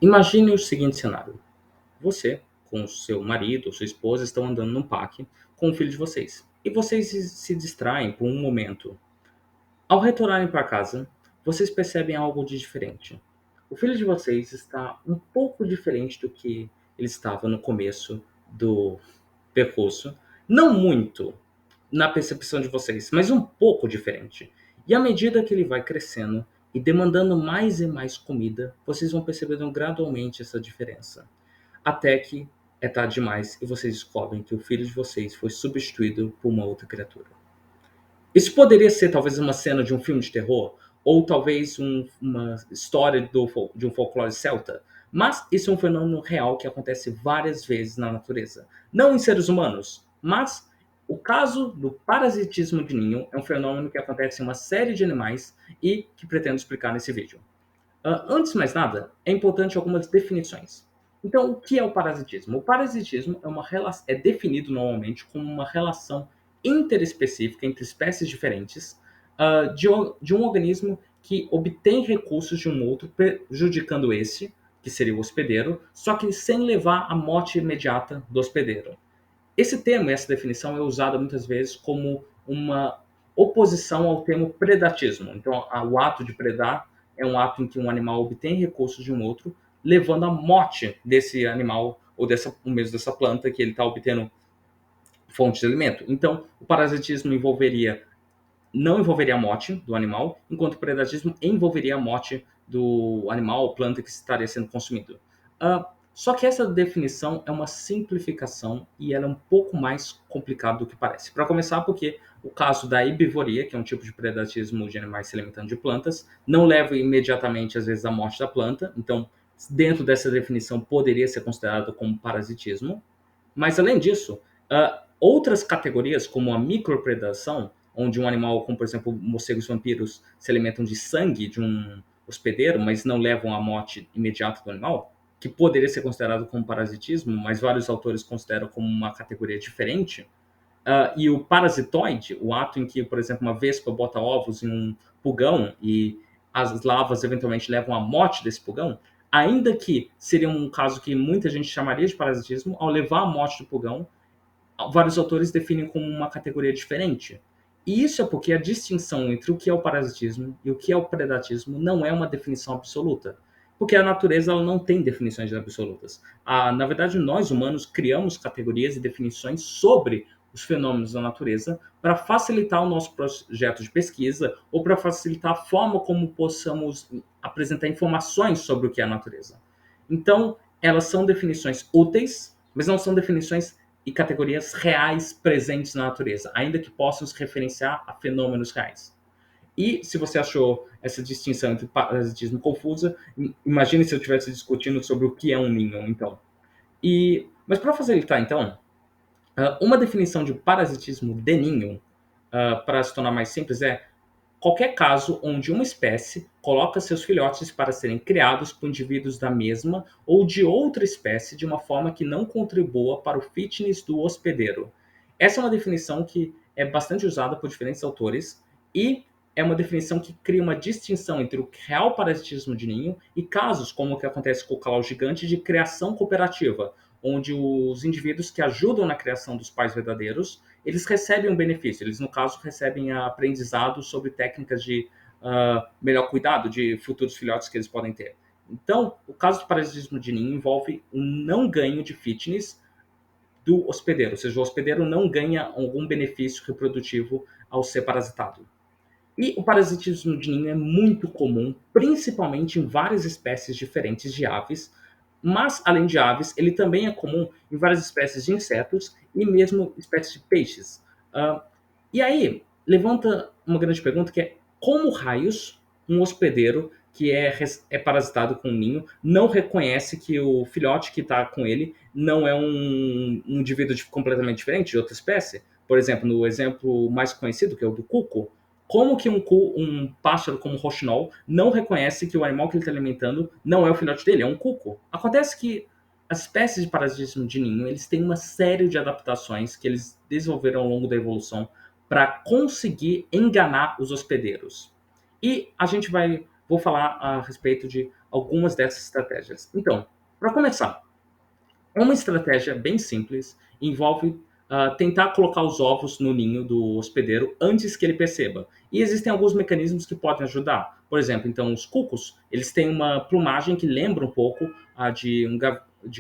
Imagine o seguinte cenário: você, com o seu marido ou sua esposa, estão andando num parque com o filho de vocês. E vocês se distraem por um momento. Ao retornarem para casa, vocês percebem algo de diferente. O filho de vocês está um pouco diferente do que ele estava no começo do percurso. Não muito na percepção de vocês, mas um pouco diferente. E à medida que ele vai crescendo e demandando mais e mais comida, vocês vão percebendo gradualmente essa diferença. Até que é tarde demais e vocês descobrem que o filho de vocês foi substituído por uma outra criatura. Isso poderia ser talvez uma cena de um filme de terror, ou talvez uma história de um folclore celta, mas isso é um fenômeno real que acontece várias vezes na natureza. Não em seres humanos, mas o caso do parasitismo de ninho é um fenômeno que acontece em uma série de animais e que pretendo explicar nesse vídeo. Antes de mais nada, é importante algumas definições. Então, o que é o parasitismo? O parasitismo é definido normalmente como uma relação interespecífica entre espécies diferentes de um organismo que obtém recursos de um outro, prejudicando esse, que seria o hospedeiro, só que sem levar à morte imediata do hospedeiro. Esse termo, essa definição, é usada muitas vezes como uma oposição ao termo predatismo. Então, o ato de predar é um ato em que um animal obtém recursos de um outro, levando à morte desse animal ou ou mesmo dessa planta que ele está obtendo fonte de alimento. Então, o parasitismo não envolveria a morte do animal, enquanto o predatismo envolveria a morte do animal ou planta que estaria sendo consumido. Só que essa definição é uma simplificação e ela é um pouco mais complicada do que parece. Para começar, porque o caso da herbivoria, que é um tipo de predatismo de animais se alimentando de plantas, não leva imediatamente, às vezes, à morte da planta. Então, dentro dessa definição, poderia ser considerado como parasitismo. Mas, além disso, outras categorias, como a micropredação, onde um animal, como por exemplo morcegos vampiros, se alimentam de sangue de um hospedeiro, mas não levam à morte imediata do animal, que poderia ser considerado como parasitismo, mas vários autores consideram como uma categoria diferente. E o parasitoide, o ato em que, por exemplo, uma vespa bota ovos em um pulgão e as larvas eventualmente levam à morte desse pulgão, ainda que seria um caso que muita gente chamaria de parasitismo, ao levar à morte do pulgão, vários autores definem como uma categoria diferente. E isso é porque a distinção entre o que é o parasitismo e o que é o predatismo não é uma definição absoluta. Porque a natureza ela não tem definições absolutas. Na verdade, nós humanos criamos categorias e definições sobre os fenômenos da natureza para facilitar o nosso projeto de pesquisa ou para facilitar a forma como possamos apresentar informações sobre o que é a natureza. Então, elas são definições úteis, mas não são definições e categorias reais presentes na natureza, ainda que possam se referenciar a fenômenos reais. E se você achou essa distinção entre parasitismo confusa, imagine se eu estivesse discutindo sobre o que é um ninho, então. Mas para facilitar, então, uma definição de parasitismo de ninho, para se tornar mais simples, é qualquer caso onde uma espécie coloca seus filhotes para serem criados por indivíduos da mesma ou de outra espécie de uma forma que não contribua para o fitness do hospedeiro. Essa é uma definição que é bastante usada por diferentes autores e é uma definição que cria uma distinção entre o real parasitismo de ninho e casos como o que acontece com o calau gigante de criação cooperativa, onde os indivíduos que ajudam na criação dos pais verdadeiros eles recebem um benefício. Eles, no caso, recebem aprendizado sobre técnicas de melhor cuidado de futuros filhotes que eles podem ter. Então, o caso de parasitismo de ninho envolve um não ganho de fitness do hospedeiro, ou seja, o hospedeiro não ganha algum benefício reprodutivo ao ser parasitado. E o parasitismo de ninho é muito comum, principalmente em várias espécies diferentes de aves, mas, além de aves, ele também é comum em várias espécies de insetos e mesmo espécies de peixes. Ah, e aí, levanta uma grande pergunta que é como raios um hospedeiro que é parasitado com um ninho não reconhece que o filhote que está com ele não é um indivíduo completamente diferente de outra espécie? Por exemplo, no exemplo mais conhecido, que é o do cuco, como que um pássaro como o roxinol não reconhece que o animal que ele está alimentando não é o filhote dele, é um cuco? Acontece que as espécies de parasitismo de ninho, eles têm uma série de adaptações que eles desenvolveram ao longo da evolução para conseguir enganar os hospedeiros. E vou falar a respeito de algumas dessas estratégias. Então, para começar, uma estratégia bem simples envolve tentar colocar os ovos no ninho do hospedeiro antes que ele perceba. E existem alguns mecanismos que podem ajudar. Por exemplo, então os cucos, eles têm uma plumagem que lembra um pouco a de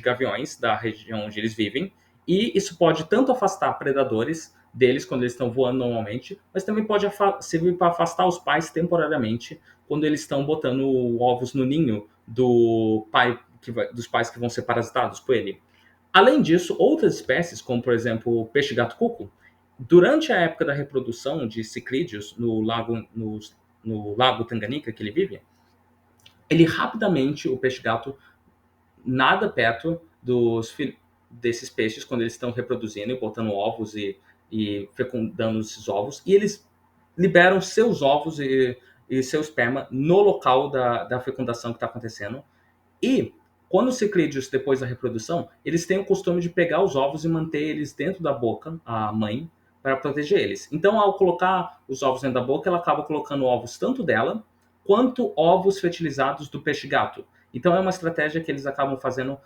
gaviões da região onde eles vivem. E isso pode tanto afastar predadores deles quando eles estão voando normalmente, mas também pode servir para afastar os pais temporariamente quando eles estão botando ovos no ninho do pai dos pais que vão ser parasitados por ele. Além disso, outras espécies, como por exemplo o peixe-gato-cuco, durante a época da reprodução de ciclídeos no lago Tanganica que ele vive, ele rapidamente, o peixe-gato, nada perto desses peixes quando eles estão reproduzindo e botando ovos e fecundando esses ovos, e eles liberam seus ovos e seu esperma no local da fecundação que está acontecendo. E quando os ciclídeos, depois da reprodução, eles têm o costume de pegar os ovos e manter eles dentro da boca, a mãe, para proteger eles. Então, ao colocar os ovos dentro da boca, ela acaba colocando ovos tanto dela, quanto ovos fertilizados do peixe-gato. Então, é uma estratégia que eles acabam fazendo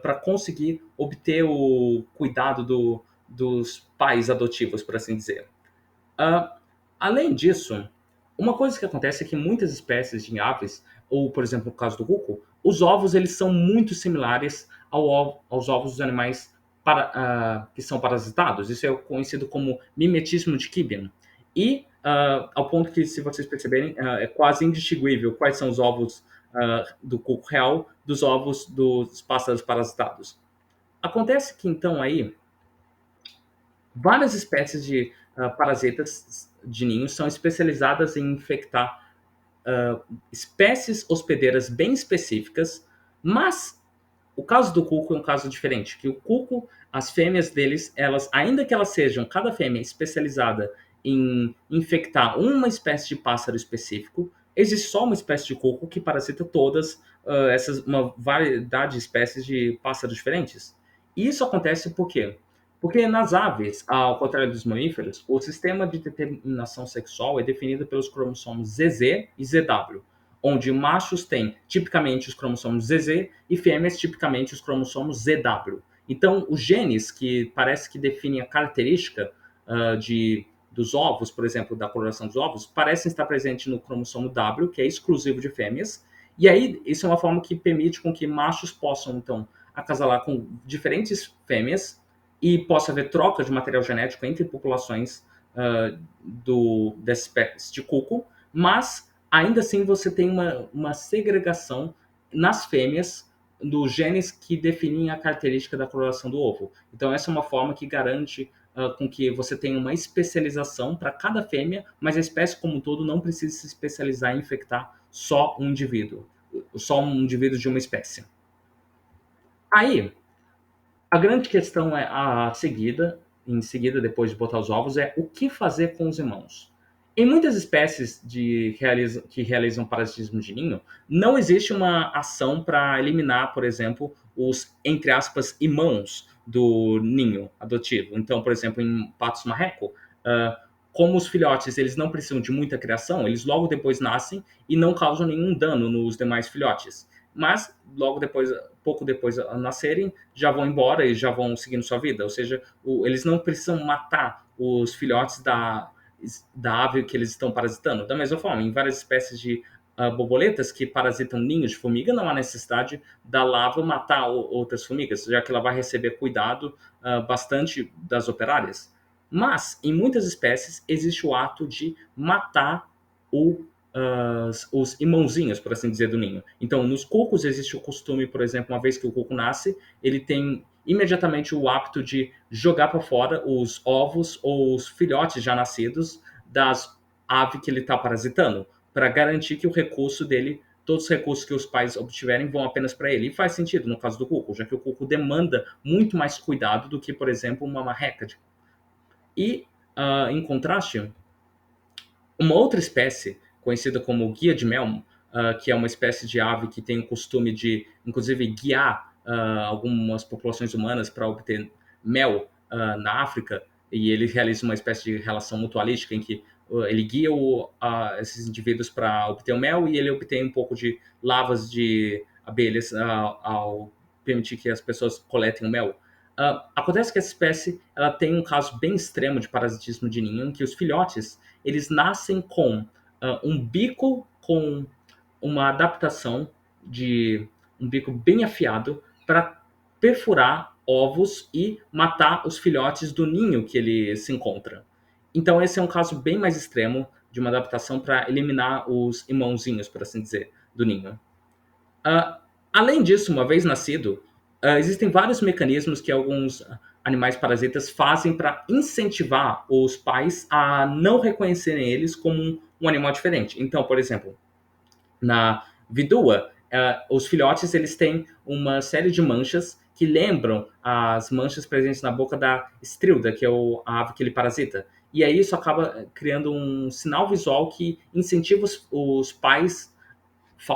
para conseguir obter o cuidado dos pais adotivos, por assim dizer. Ah, além disso, uma coisa que acontece é que muitas espécies de aves, ou por exemplo no caso do cuco, os ovos eles são muito similares aos ovos dos animais que são parasitados. Isso é conhecido como mimetismo de Kibben. E ao ponto que, se vocês perceberem, é quase indistinguível quais são os ovos do cuco real dos ovos dos pássaros parasitados. Acontece que então aí várias espécies de parasitas de ninhos são especializadas em infectar espécies hospedeiras bem específicas, mas o caso do cuco é um caso diferente, que o cuco, as fêmeas deles, elas, ainda que elas sejam, cada fêmea especializada em infectar uma espécie de pássaro específico, existe só uma espécie de cuco que parasita todas uma variedade de espécies de pássaros diferentes. E isso acontece por quê? Porque nas aves, ao contrário dos mamíferos, o sistema de determinação sexual é definido pelos cromossomos ZZ e ZW, onde machos têm tipicamente os cromossomos ZZ e fêmeas tipicamente os cromossomos ZW. Então, os genes que parece que definem a característica dos ovos, por exemplo, da coloração dos ovos, parecem estar presentes no cromossomo W, que é exclusivo de fêmeas, e aí isso é uma forma que permite com que machos possam, então, acasalar com diferentes fêmeas e possa haver troca de material genético entre populações dessa espécie de cuco, mas ainda assim você tem uma segregação nas fêmeas dos genes que definem a característica da coloração do ovo. Então essa é uma forma que garante com que você tenha uma especialização para cada fêmea, mas a espécie como um todo não precisa se especializar em infectar só um indivíduo de uma espécie. Aí, a grande questão é em seguida, depois de botar os ovos, é o que fazer com os irmãos. Em muitas espécies que realizam parasitismo de ninho, não existe uma ação para eliminar, por exemplo, os, entre aspas, irmãos do ninho adotivo. Então, por exemplo, em patos marreco, como os filhotes eles não precisam de muita criação, eles logo depois nascem e não causam nenhum dano nos demais filhotes. Mas logo depois, pouco depois de nascerem, já vão embora e já vão seguindo sua vida. Ou seja, eles não precisam matar os filhotes da ave que eles estão parasitando. Da mesma forma, em várias espécies de borboletas que parasitam ninhos de formiga, não há necessidade da larva matar outras formigas, já que ela vai receber cuidado bastante das operárias. Mas, em muitas espécies, existe o ato de matar os irmãozinhos, por assim dizer, do ninho. Então, nos cucos existe o costume, por exemplo, uma vez que o cuco nasce, ele tem imediatamente o hábito de jogar para fora os ovos ou os filhotes já nascidos das aves que ele está parasitando, para garantir que o recurso dele, todos os recursos que os pais obtiverem vão apenas para ele. E faz sentido no caso do cuco, já que o cuco demanda muito mais cuidado do que, por exemplo, uma marreca. E, em contraste, uma outra espécie, conhecida como guia de mel, que é uma espécie de ave que tem o costume de, inclusive, guiar algumas populações humanas para obter mel na África, e ele realiza uma espécie de relação mutualística em que ele guia esses indivíduos para obter o mel, e ele obtém um pouco de lavas de abelhas ao permitir que as pessoas coletem o mel. Acontece que essa espécie ela tem um caso bem extremo de parasitismo de ninho, em que os filhotes eles nascem com um bico com uma adaptação de um bico bem afiado para perfurar ovos e matar os filhotes do ninho que ele se encontra. Então esse é um caso bem mais extremo de uma adaptação para eliminar os irmãozinhos, por assim dizer, do ninho. Ah, Além disso, uma vez nascido, existem vários mecanismos que alguns animais parasitas fazem para incentivar os pais a não reconhecerem eles como um animal diferente. Então, por exemplo, na vidua, os filhotes eles têm uma série de manchas que lembram as manchas presentes na boca da estrilda, que é a ave que ele parasita. E aí isso acaba criando um sinal visual que incentiva os pais,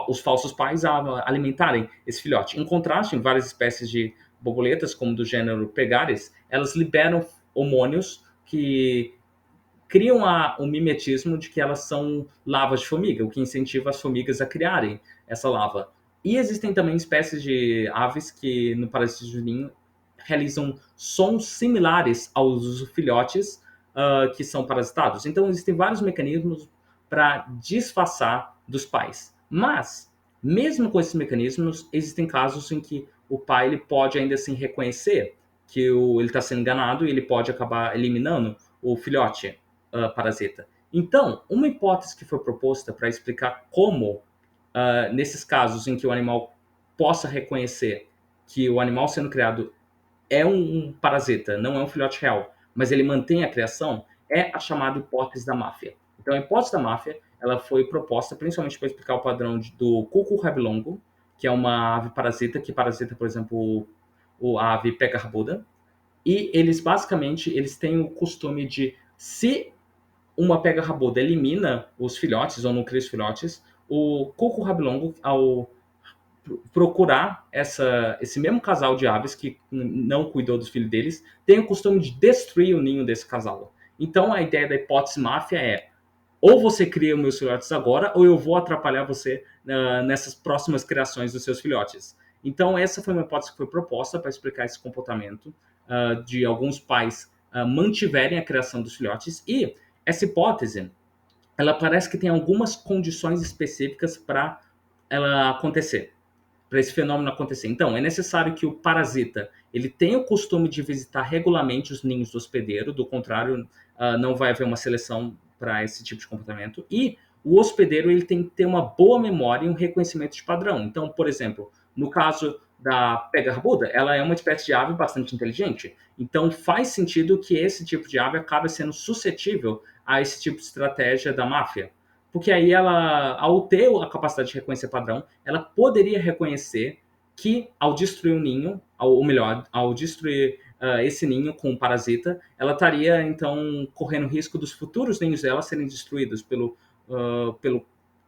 os falsos pais, a alimentarem esse filhote. Em contraste, em várias espécies de borboletas, como do gênero Pegaris, elas liberam hormônios que criam o mimetismo de que elas são lavas de formiga, o que incentiva as formigas a criarem essa lava. E existem também espécies de aves que, no parasitismo de ninho, realizam sons similares aos dos filhotes que são parasitados. Então, existem vários mecanismos para disfarçar dos pais. Mas, mesmo com esses mecanismos, existem casos em que o pai ele pode ainda assim reconhecer que ele está sendo enganado e ele pode acabar eliminando o filhote parasita. Então, uma hipótese que foi proposta para explicar como, nesses casos em que o animal possa reconhecer que o animal sendo criado é um parasita, não é um filhote real, mas ele mantém a criação, é a chamada hipótese da máfia. Então, a hipótese da máfia ela foi proposta principalmente para explicar o padrão do cuco rabilongo, que é uma ave parasita que parasita, por exemplo, a ave pegarbuda. E eles basicamente eles têm o costume de, se uma pega rabuda elimina os filhotes ou não cria os filhotes, o coco rabilongo, ao procurar esse mesmo casal de aves que não cuidou dos filhos deles, tem o costume de destruir o ninho desse casal. Então a ideia da hipótese máfia é: ou você cria os meus filhotes agora, ou eu vou atrapalhar você nessas próximas criações dos seus filhotes. Então essa foi uma hipótese que foi proposta para explicar esse comportamento de alguns pais mantiverem a criação dos filhotes. E essa hipótese, ela parece que tem algumas condições específicas para ela acontecer, para esse fenômeno acontecer. Então, é necessário que o parasita ele tenha o costume de visitar regularmente os ninhos do hospedeiro, do contrário, não vai haver uma seleção para esse tipo de comportamento. E o hospedeiro ele tem que ter uma boa memória e um reconhecimento de padrão. Então, por exemplo, no caso da pega-arbuda, ela é uma espécie de ave bastante inteligente. Então, faz sentido que esse tipo de ave acabe sendo suscetível a esse tipo de estratégia da máfia. Porque aí ela, ao ter a capacidade de reconhecer padrão, ela poderia reconhecer que ao destruir um ninho, ou melhor, ao destruir esse ninho com um parasita, ela estaria então correndo risco dos futuros ninhos dela serem destruídos pelo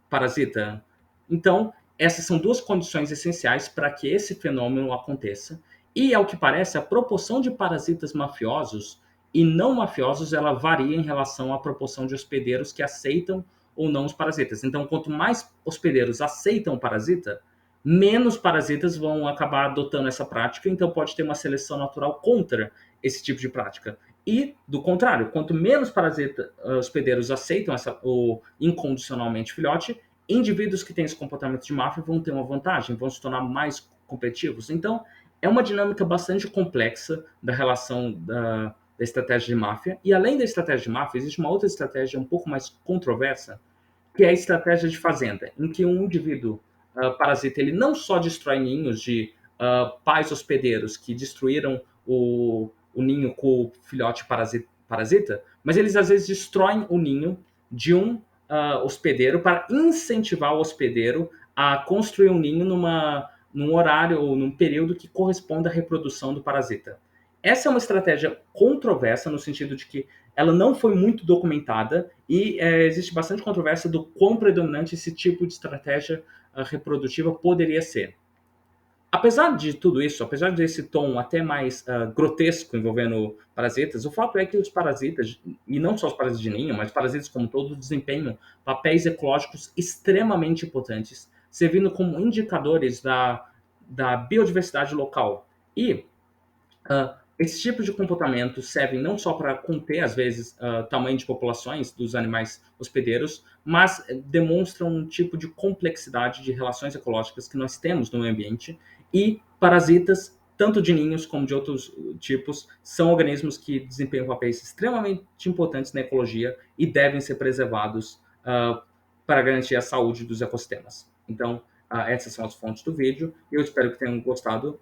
parasita. Então, essas são duas condições essenciais para que esse fenômeno aconteça. E, ao que parece, a proporção de parasitas mafiosos e não mafiosos ela varia em relação à proporção de hospedeiros que aceitam ou não os parasitas. Então, quanto mais hospedeiros aceitam o parasita, menos parasitas vão acabar adotando essa prática, então pode ter uma seleção natural contra esse tipo de prática. E, do contrário, quanto menos hospedeiros aceitam o incondicionalmente filhote, indivíduos que têm esse comportamento de máfia vão ter uma vantagem, vão se tornar mais competitivos. Então, é uma dinâmica bastante complexa da relação da estratégia de máfia. E além da estratégia de máfia, existe uma outra estratégia um pouco mais controversa, que é a estratégia de fazenda, em que um indivíduo parasita ele não só destrói ninhos de pais hospedeiros que destruíram o ninho com o filhote parasita, mas eles às vezes destroem o ninho de um hospedeiro para incentivar o hospedeiro a construir um ninho num horário ou num período que corresponda à reprodução do parasita. Essa é uma estratégia controversa no sentido de que ela não foi muito documentada e existe bastante controvérsia do quão predominante esse tipo de estratégia reprodutiva poderia ser. Apesar de tudo isso, apesar desse tom até mais grotesco envolvendo parasitas, o fato é que os parasitas, e não só os parasitas de ninho, mas parasitas como todos, desempenham papéis ecológicos extremamente importantes, servindo como indicadores da biodiversidade local. E esse tipo de comportamento serve não só para conter, às vezes, tamanho de populações dos animais hospedeiros, mas demonstram um tipo de complexidade de relações ecológicas que nós temos no meio ambiente. E parasitas, tanto de ninhos como de outros tipos, são organismos que desempenham papéis extremamente importantes na ecologia e devem ser preservados para garantir a saúde dos ecossistemas. Então, essas são as fontes do vídeo. Eu espero que tenham gostado.